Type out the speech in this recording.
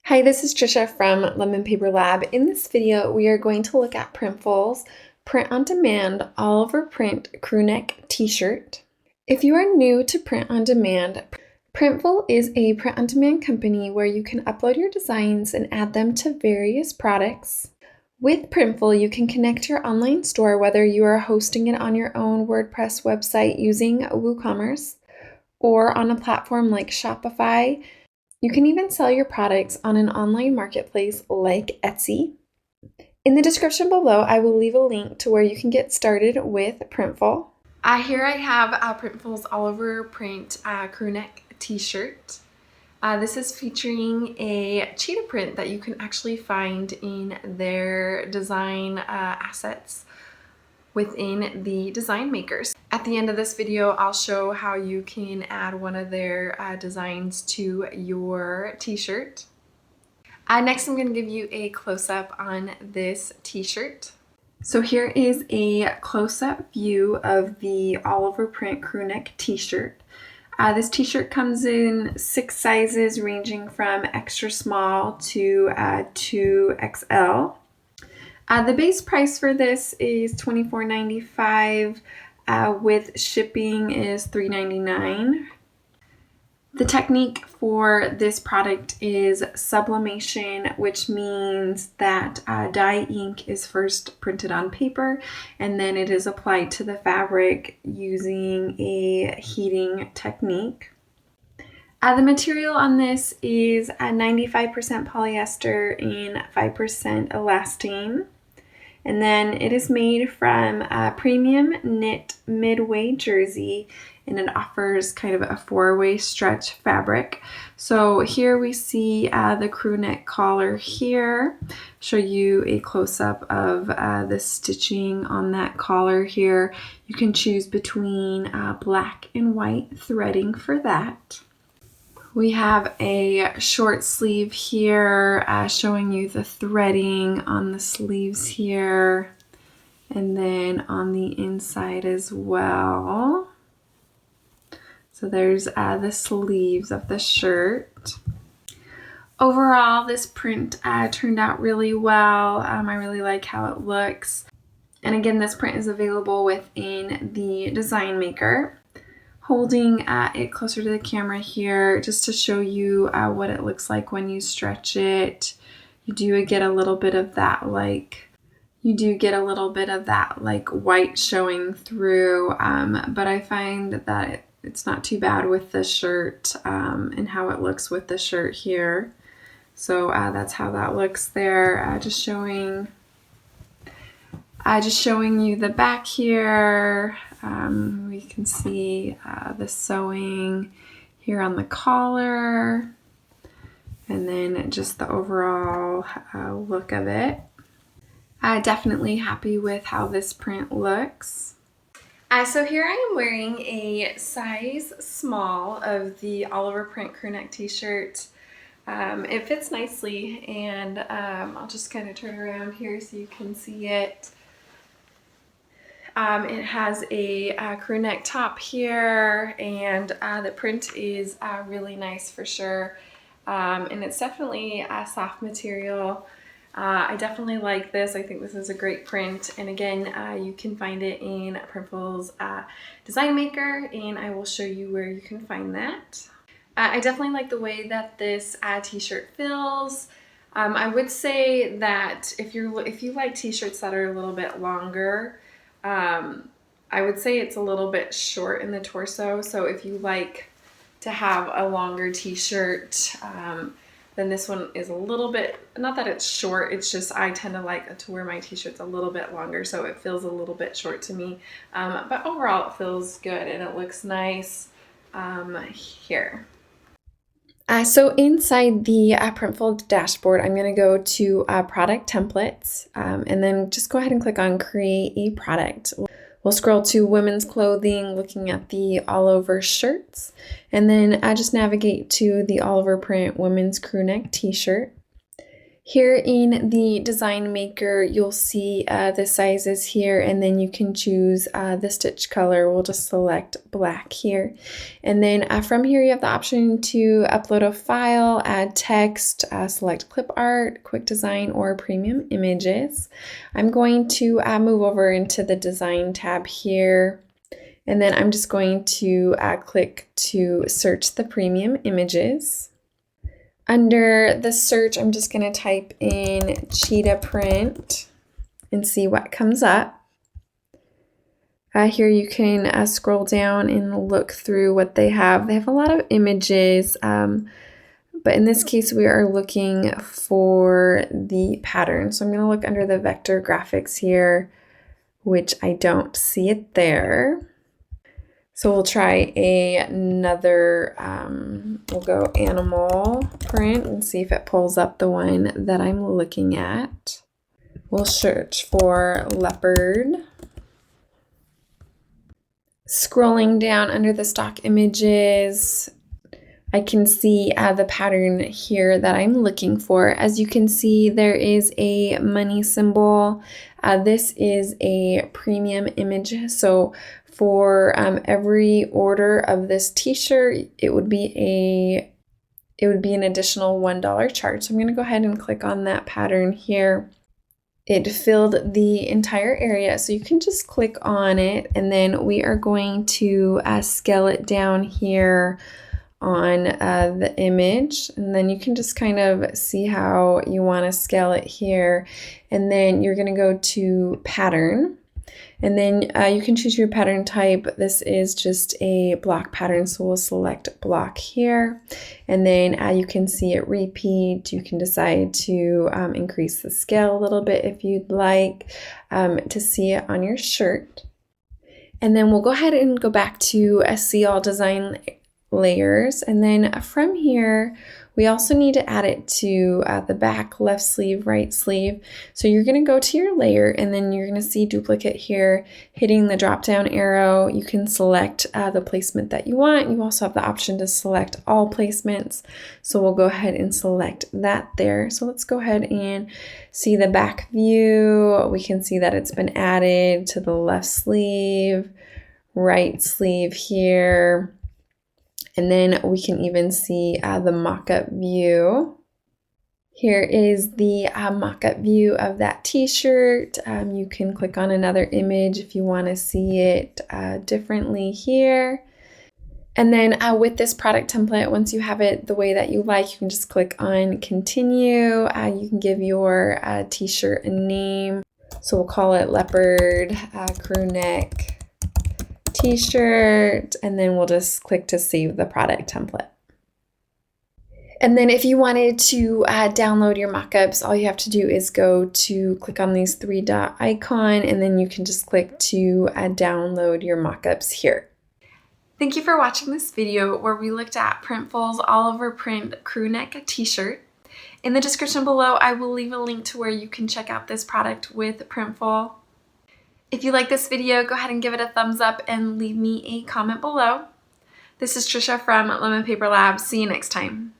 Hi, this is Trisha from Lemon Paper Lab. In this video, we are going to look at Printful's print-on-demand all-over print crewneck t-shirt. If you are new to print-on-demand, Printful is a print-on-demand company where you can upload your designs and add them to various products. With Printful, you can connect your online store whether you are hosting it on your own WordPress website using WooCommerce or on a platform like Shopify. You can even sell your products on an online marketplace like Etsy. In the description below, I will leave a link to where you can get started with Printful. Here I have Printful's all over print crewneck t-shirt. This is featuring a cheetah print that you can actually find in their design assets within the design makers. At the end of this video, I'll show how you can add one of their designs to your t-shirt. Next, I'm going to give you a close-up on this t-shirt. So here is a close-up view of the all-over print crewneck t-shirt. This t-shirt comes in 6 sizes ranging from extra small to 2XL. The base price for this is $24.95. With shipping is $3.99. The technique for this product is sublimation, which means that dye ink is first printed on paper and then it is applied to the fabric using a heating technique. The material on this is 95% polyester and 5% elastane. And then it is made from premium knit midway jersey, and it offers kind of a 4-way stretch fabric. So here we see the crew neck collar here. Show you a close-up of the stitching on that collar here. You can choose between black and white threading for that. We have a short sleeve here showing you the threading on the sleeves here and then on the inside as well. So there's the sleeves of the shirt. Overall, this print turned out really well. I really like how it looks. And again, this print is available within the design maker. Holding it closer to the camera here just to show you what it looks like when you stretch it. You do get a little bit of that like white showing through, but I find that it's not too bad with the shirt and how it looks with the shirt here. So that's how that looks there. Just showing you the back here. We can see the sewing here on the collar and then just the overall look of it. Definitely happy with how this print looks. So here I am wearing a size small of the all over print crewneck t-shirt. It fits nicely, and I'll just kind of turn around here so you can see it. It has a crew neck top here, and the print is really nice for sure. And it's definitely a soft material. I definitely like this. I think this is a great print. And again, you can find it in Printful's design maker, and I will show you where you can find that. I definitely like the way that this t-shirt feels. I would say that if you like t-shirts that are a little bit longer, I would say it's a little bit short in the torso. So if you like to have a longer t-shirt, then this one is a little bit, not that it's short, it's just I tend to like to wear my t-shirts a little bit longer, so it feels a little bit short to me. But overall it feels good and it looks nice here. So inside the Printful dashboard, I'm going to go to product templates and then just go ahead and click on create a product. We'll scroll to women's clothing, looking at the all over shirts, and then just navigate to the all over print women's crewneck t-shirt. Here in the design maker, you'll see the sizes here, and then you can choose the stitch color. We'll just select black here. And then from here, you have the option to upload a file, add text, select clip art, quick design, or premium images. I'm going to move over into the design tab here. And then I'm just going to click to search the premium images. Under the search, I'm just going to type in cheetah print and see what comes up. Here you can scroll down and look through what they have. They have a lot of images, but in this case, we are looking for the pattern. So I'm going to look under the vector graphics here, which I don't see it there. So we'll try another, we'll go animal print and see if it pulls up the one that I'm looking at. We'll search for leopard. Scrolling down under the stock images, I can see the pattern here that I'm looking for. As you can see, there is a money symbol. This is a premium image. So for every order of this t-shirt, it would be an additional $1 charge. So I'm going to go ahead and click on that pattern here. It filled the entire area, so you can just click on it, and then we are going to scale it down here on the image, and then you can just kind of see how you want to scale it here. And then you're going to go to pattern, and then you can choose your pattern type. This is just a block pattern, so we'll select block here, and then you can see it repeat. You can decide to increase the scale a little bit if you'd like to see it on your shirt. And then we'll go ahead and go back to see all design layers, and then from here we also need to add it to the back, left sleeve, right sleeve. So you're going to go to your layer, and then you're going to see duplicate here. Hitting the drop down arrow, you can select the placement that you want. You also have the option to select all placements, so we'll go ahead and select that there. So let's go ahead and see the back view. We can see that it's been added to the left sleeve, right sleeve here. And then we can even see the mock-up view. Here is the mock-up view of that t-shirt. You can click on another image if you want to see it differently here. And then with this product template, once you have it the way that you like, you can just click on continue. You can give your t-shirt a name. So we'll call it leopard crew neck t-shirt, and then we'll just click to save the product template. And then if you wanted to download your mockups, all you have to do is click on these three dot icon, and then you can just click to download your mockups here. Thank you for watching this video where we looked at Printful's all over print crew neck t-shirt. In the description below, I will leave a link to where you can check out this product with Printful. If you like this video, go ahead and give it a thumbs up and leave me a comment below. This is Trisha from Lemon Paper Lab. See you next time.